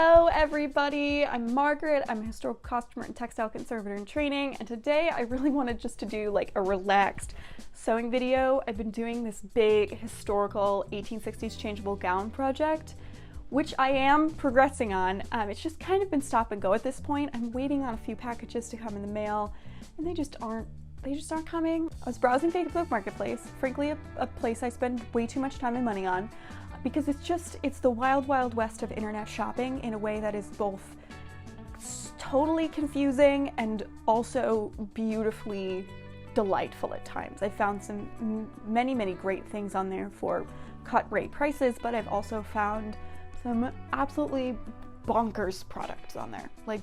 Hello everybody, I'm Margaret. I'm a historical costumer and textile conservator in training, and today I really wanted just to do like a relaxed sewing video. I've been doing this big historical 1860s changeable gown project, which I am progressing on. It's just kind of been stop and go at this point. I'm waiting on a few packages to come in the mail, and they just aren't coming. I was browsing Facebook Marketplace, frankly a place I spend way too much time and money on, because it's the wild, wild west of internet shopping in a way that is both totally confusing and also beautifully delightful at times. I found many great things on there for cut rate prices, but I've also found some absolutely bonkers products on there. Like,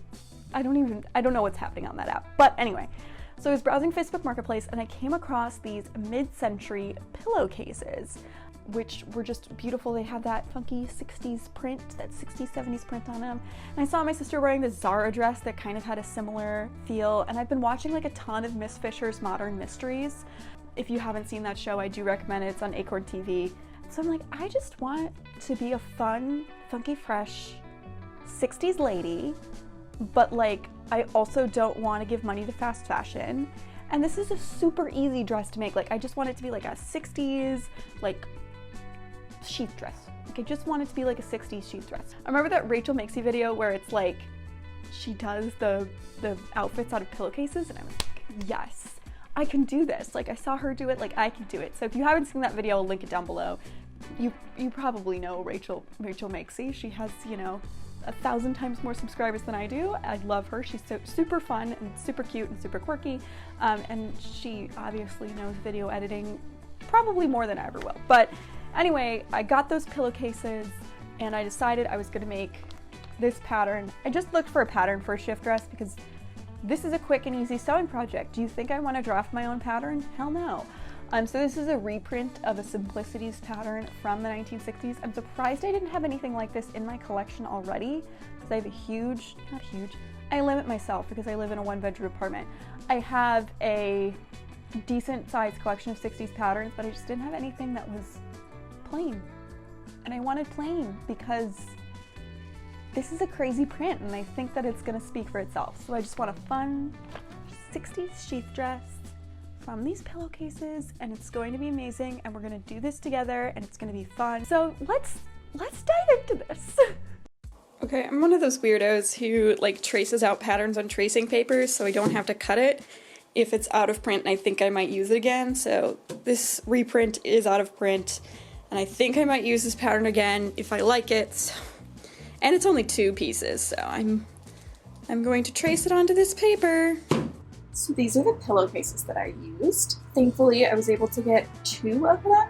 I don't know what's happening on that app. But anyway, so I was browsing Facebook Marketplace and I came across these mid-century pillowcases, which were just beautiful. They had that funky 60s print, that 60s, 70s print on them. And I saw my sister wearing this Zara dress that kind of had a similar feel. And I've been watching like a ton of Miss Fisher's Modern Mysteries. If you haven't seen that show, I do recommend it. It's on Acorn TV. So I'm like, I just want to be a fun, funky, fresh 60s lady, but like, I also don't want to give money to fast fashion. And this is a super easy dress to make. Like, I just want it to be like a 60s, like, sheath dress. Like, I just want it to be like a 60s sheath dress. I remember that Rachel Maksy video where it's like, she does the outfits out of pillowcases, and I was like, yes, I can do this. Like, I saw her do it, like, I can do it. So if you haven't seen that video, I'll link it down below. You probably know Rachel Maksy. She has, you know, 1,000 times more subscribers than I do. I love her. She's so super fun and super cute and super quirky. And she obviously knows video editing probably more than I ever will. But anyway, I got those pillowcases and I decided I was gonna make this pattern. I just looked for a pattern for a shift dress because this is a quick and easy sewing project. Do you think I want to draft my own pattern? Hell no. So this is a reprint of a Simplicities pattern from the 1960s. I'm surprised I didn't have anything like this in my collection already, because I have I limit myself because I live in a one-bedroom apartment. I have a decent sized collection of 60s patterns, but I just didn't have anything that was plain. And I wanted plain because this is a crazy print and I think that it's gonna speak for itself. So I just want a fun 60s sheath dress from these pillowcases, and it's going to be amazing, and we're gonna do this together and it's gonna be fun. So let's dive into this. Okay, I'm one of those weirdos who like traces out patterns on tracing papers so I don't have to cut it if it's out of print and I think I might use it again. So this reprint is out of print and I think I might use this pattern again if I like it. And it's only 2 pieces, so I'm going to trace it onto this paper. So these are the pillowcases that I used. Thankfully, I was able to get 2 of them.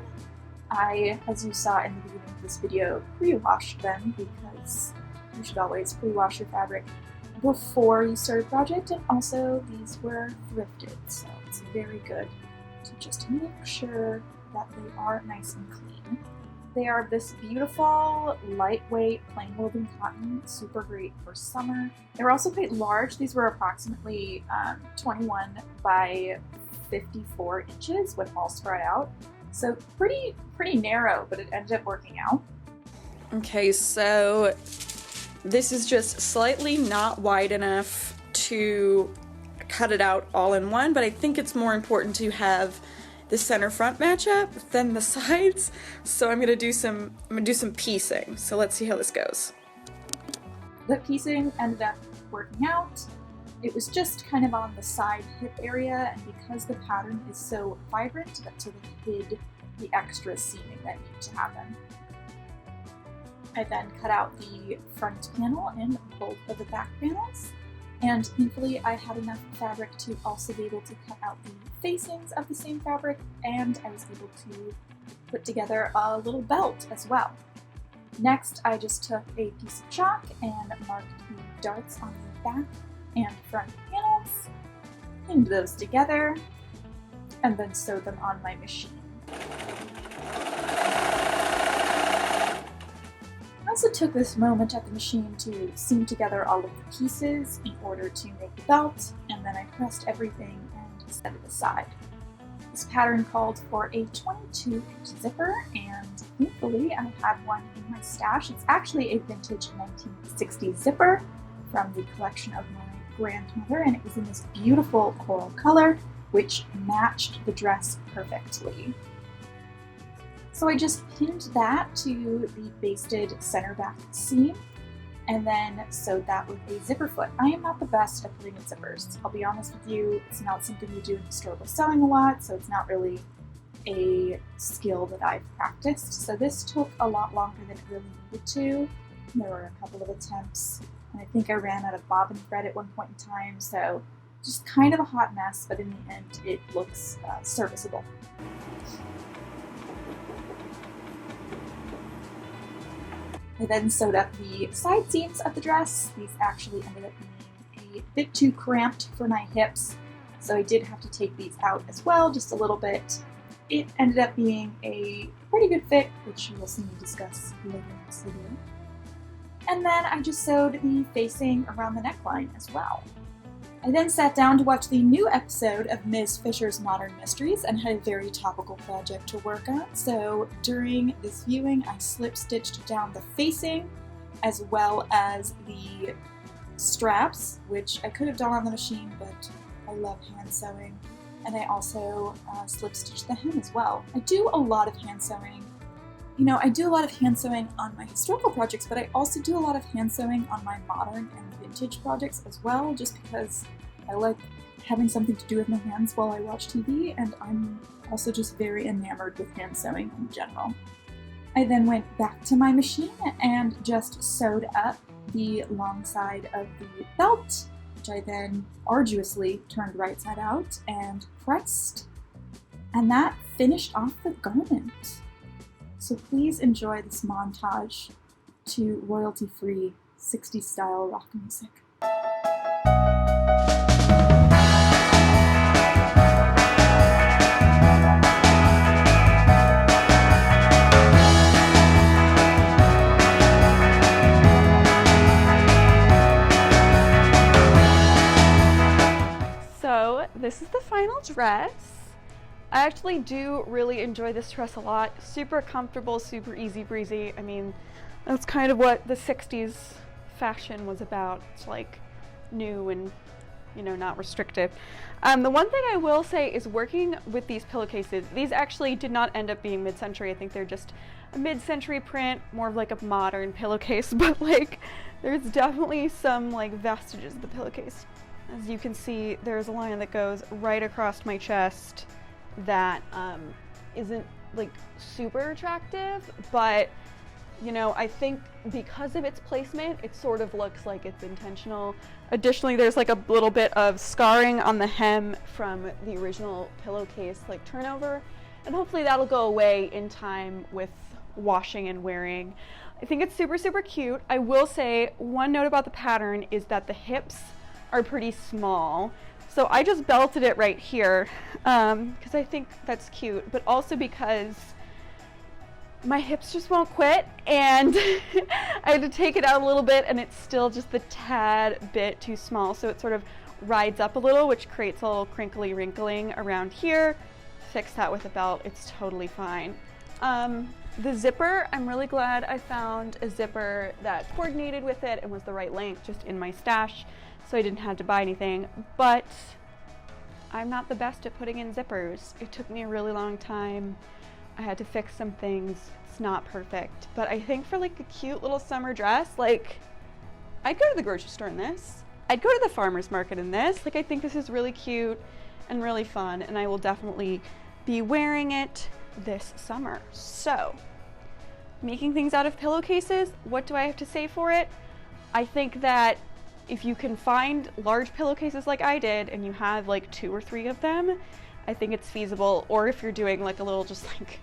I, as you saw in the beginning of this video, pre-washed them because you should always pre-wash your fabric before you start a project, and also these were thrifted, so it's very good to just make sure that they are nice and clean. They are this beautiful, lightweight, plain woven cotton, super great for summer. They were also quite large. These were approximately 21 by 54 inches when all spread out. So pretty narrow, but it ended up working out. Okay, so this is just slightly not wide enough to cut it out all in one, but I think it's more important to have the center front match up than the sides. So I'm gonna do some piecing. So let's see how this goes. The piecing ended up working out. It was just kind of on the side hip area, and because the pattern is so vibrant, that sort of hid the extra seaming that needed to happen. I then cut out the front panel and both of the back panels. And thankfully I had enough fabric to also be able to cut out the facings of the same fabric, and I was able to put together a little belt as well. Next, I just took a piece of chalk and marked the darts on the back and front panels, pinned those together, and then sewed them on my machine. I also took this moment at the machine to seam together all of the pieces in order to make the belt, and then I pressed everything and set it aside. This pattern called for a 22-inch zipper, and thankfully I had one in my stash. It's actually a vintage 1960s zipper from the collection of my grandmother, and it was in this beautiful coral color, which matched the dress perfectly. So I just pinned that to the basted center back seam and then sewed that with a zipper foot. I am not the best at putting in zippers. I'll be honest with you, it's not something you do in historical sewing a lot, so it's not really a skill that I've practiced. So this took a lot longer than it really needed to. There were a couple of attempts, and I think I ran out of bobbin thread at one point in time, so just kind of a hot mess, but in the end it looks serviceable. I then sewed up the side seams of the dress. These actually ended up being a bit too cramped for my hips, so I did have to take these out as well, just a little bit. It ended up being a pretty good fit, which you will see me discuss later in this video. And then I just sewed the facing around the neckline as well. I then sat down to watch the new episode of Ms. Fisher's Modern Mysteries and had a very topical project to work on. So during this viewing, I slip-stitched down the facing as well as the straps, which I could have done on the machine, but I love hand sewing. And I also slip-stitched the hem as well. I do a lot of hand sewing. You know, I do a lot of hand sewing on my historical projects, but I also do a lot of hand sewing on my modern and vintage projects as well, just because I like having something to do with my hands while I watch TV, and I'm also just very enamored with hand sewing in general. I then went back to my machine and just sewed up the long side of the belt, which I then arduously turned right side out and pressed, and that finished off the garment. So please enjoy this montage to royalty-free 60s style rock music. So this is the final dress. I actually do really enjoy this dress a lot. Super comfortable, super easy breezy. I mean, that's kind of what the 60s fashion was about. It's like new and, you know, not restrictive. The one thing I will say is working with these pillowcases, these actually did not end up being mid-century. I think they're just a mid-century print, more of like a modern pillowcase, but like there's definitely some like vestiges of the pillowcase. As you can see, there's a line that goes right across my chest that isn't like super attractive, but you know, I think because of its placement, it sort of looks like it's intentional. Additionally, there's like a little bit of scarring on the hem from the original pillowcase like turnover, and hopefully that'll go away in time with washing and wearing. I think it's super, super cute. I will say one note about the pattern is that the hips are pretty small. So I just belted it right here because I think that's cute, but also because my hips just won't quit, and I had to take it out a little bit, and it's still just the tad bit too small, so it sort of rides up a little, which creates a little crinkly wrinkling around here. Fix that with a belt, it's totally fine. The zipper, I'm really glad I found a zipper that coordinated with it and was the right length just in my stash, so I didn't have to buy anything, but I'm not the best at putting in zippers. It took me a really long time. I had to fix some things. It's not perfect, but I think for like a cute little summer dress, like I'd go to the grocery store in this. I'd go to the farmer's market in this. Like I think this is really cute and really fun, and I will definitely be wearing it this summer. So, making things out of pillowcases, what do I have to say for it? I think that if you can find large pillowcases like I did and you have like 2 or 3 of them, I think it's feasible. Or if you're doing like a little just like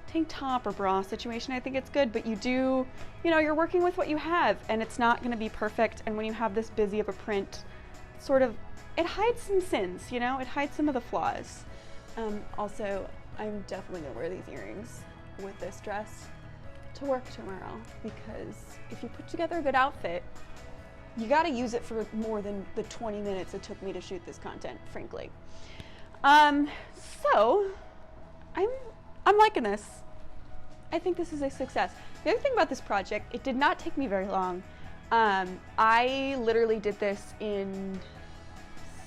tank top or bra situation, I think it's good, but you do, you know, you're working with what you have and it's not going to be perfect. And when you have this busy of a print, sort of, it hides some sins, you know, it hides some of the flaws. Also, I'm definitely gonna wear these earrings with this dress to work tomorrow, because if you put together a good outfit, you gotta use it for more than the 20 minutes it took me to shoot this content, frankly. So I'm liking this. I think this is a success. The other thing about this project, it did not take me very long. I literally did this in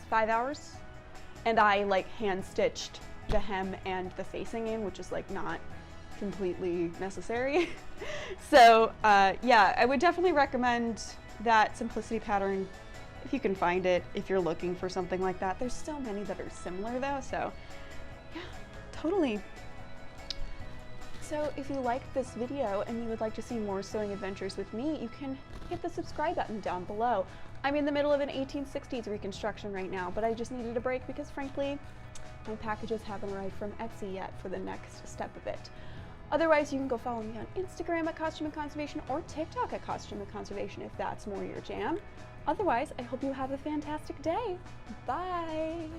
5 hours, and I like hand stitched the hem and the facing in, which is like not completely necessary. So yeah, I would definitely recommend that simplicity pattern if you can find it, if you're looking for something like that. There's so many that are similar though, so yeah, totally. So if you liked this video and you would like to see more sewing adventures with me, you can hit the subscribe button down below. I'm in the middle of an 1860s reconstruction right now, but I just needed a break because frankly, my packages haven't arrived from Etsy yet for the next step of it. Otherwise, you can go follow me on Instagram at costumeandconservation or TikTok at costumeandconservation if that's more your jam. Otherwise, I hope you have a fantastic day. Bye!